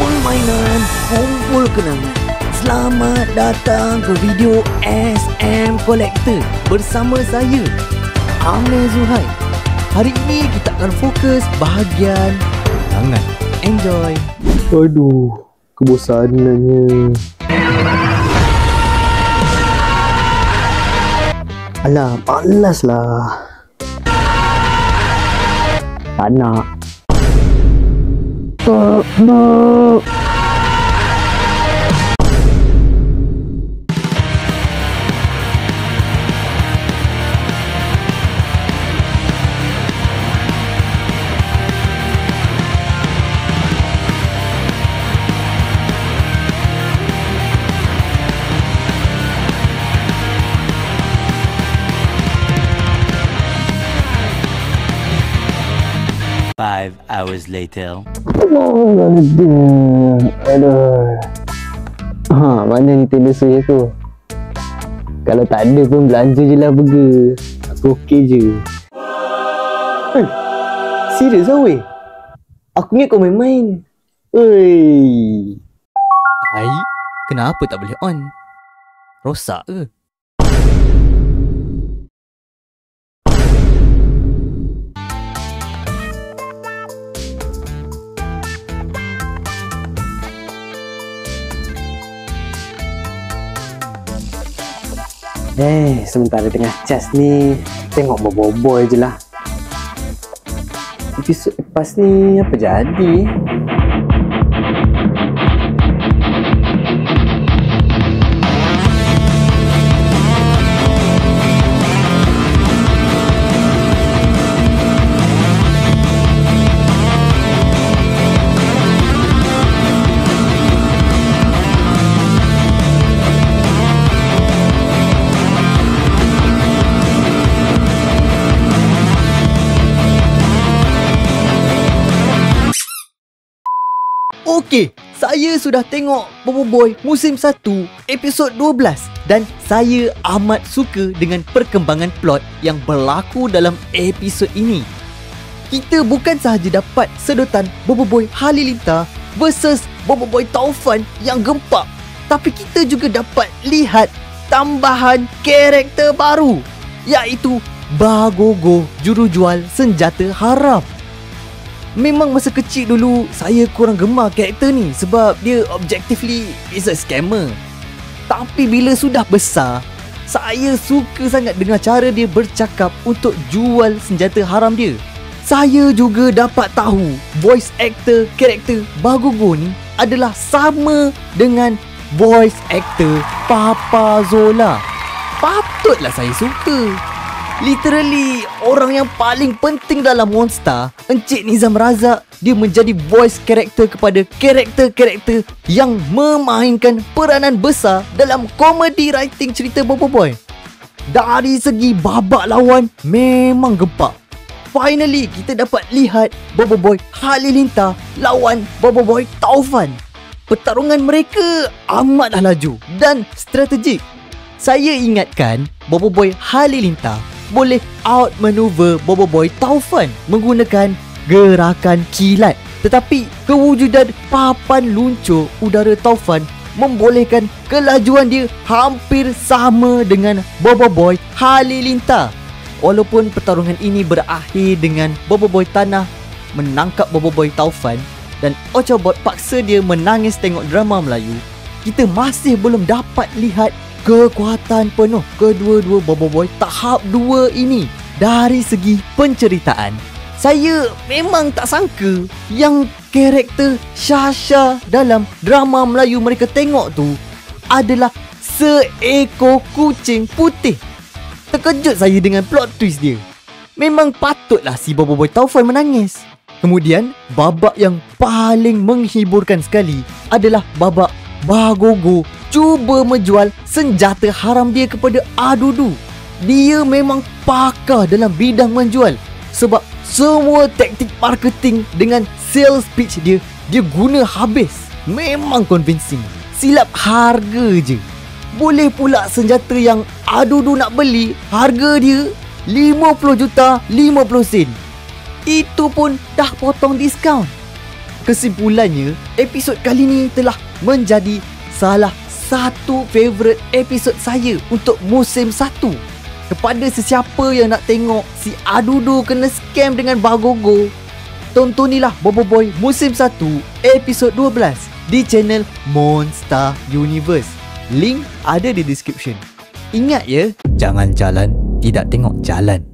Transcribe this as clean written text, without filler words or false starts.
permainan, kumpul kenangan. Selamat datang ke video SM Collector bersama saya, Amir Zuhair. Hari ini kita akan fokus bahagian tangan. Enjoy. Aduh, kebosanannya. Alah, malas lah. Tak nak. Tak nak. Five hours later. Aduh. Mana Nintendo Switch aku? Kalau tak ada pun belanja je lah burger. Aku okey je. Serius lah weh? Aku ingat kau main-main. Oi. Hai, kenapa tak boleh on? Rosak ke? Sementara tengah cas ni, tengok boboiboy je lah. Episod lepas ni apa jadi? Okey, saya sudah tengok Boboiboy musim 1 episod 12 dan saya amat suka dengan perkembangan plot yang berlaku dalam episod ini. Kita bukan sahaja dapat sedotan Boboiboy Halilintar versus Boboiboy Taufan yang gempak, tapi kita juga dapat lihat tambahan karakter baru, iaitu Bagogo, jurujual senjata haram. Memang masa kecil dulu saya kurang gemar karakter ni sebab dia objectively is a scammer. Tapi bila sudah besar, saya suka sangat dengar cara dia bercakap untuk jual senjata haram dia. Saya juga dapat tahu voice actor karakter Bagogo ni adalah sama dengan voice actor Papa Zola. Patutlah saya suka. Literally, orang yang paling penting dalam Monster, Encik Nizam Razak, dia menjadi voice character kepada karakter-karakter yang memainkan peranan besar dalam komedi writing cerita Boboiboy. Dari segi babak lawan, memang gempak. Finally, kita dapat lihat Boboiboy Halilintar lawan Boboiboy Taufan. Pertarungan mereka amatlah laju dan strategik. Saya ingatkan Boboiboy Halilintar boleh outmaneuver Boboiboy Taufan menggunakan gerakan kilat. Tetapi kewujudan papan luncur udara Taufan membolehkan kelajuan dia hampir sama dengan Boboiboy Halilintar. Walaupun pertarungan ini berakhir dengan Boboiboy Tanah menangkap Boboiboy Taufan dan Ocobot paksa dia menangis tengok drama Melayu, kita masih belum dapat lihat kekuatan penuh kedua-dua Boboiboy tahap 2 ini. Dari segi penceritaan, saya memang tak sangka yang karakter Shasha dalam drama Melayu mereka tengok tu adalah seekor kucing putih. Terkejut saya dengan plot twist dia. Memang patutlah si Boboiboy Taufan menangis. Kemudian, babak yang paling menghiburkan sekali adalah babak Bagogo cuba menjual senjata haram dia kepada Adudu. Dia memang pakar dalam bidang menjual sebab semua taktik marketing dengan sales pitch dia guna habis. Memang convincing. Silap harga je. Boleh pula senjata yang Adudu nak beli, harga dia 50 juta 50 sen. Itu pun dah potong diskaun. Kesimpulannya, episod kali ni telah menjadi salah satu favourite episod saya untuk musim 1. Kepada sesiapa yang nak tengok si Adudu kena scam dengan Bagogo, tontonilah Bobo Boy musim 1 episod 12 di channel Monster Universe. Link ada di description. Ingat ya, jangan jalan, tidak tengok jalan.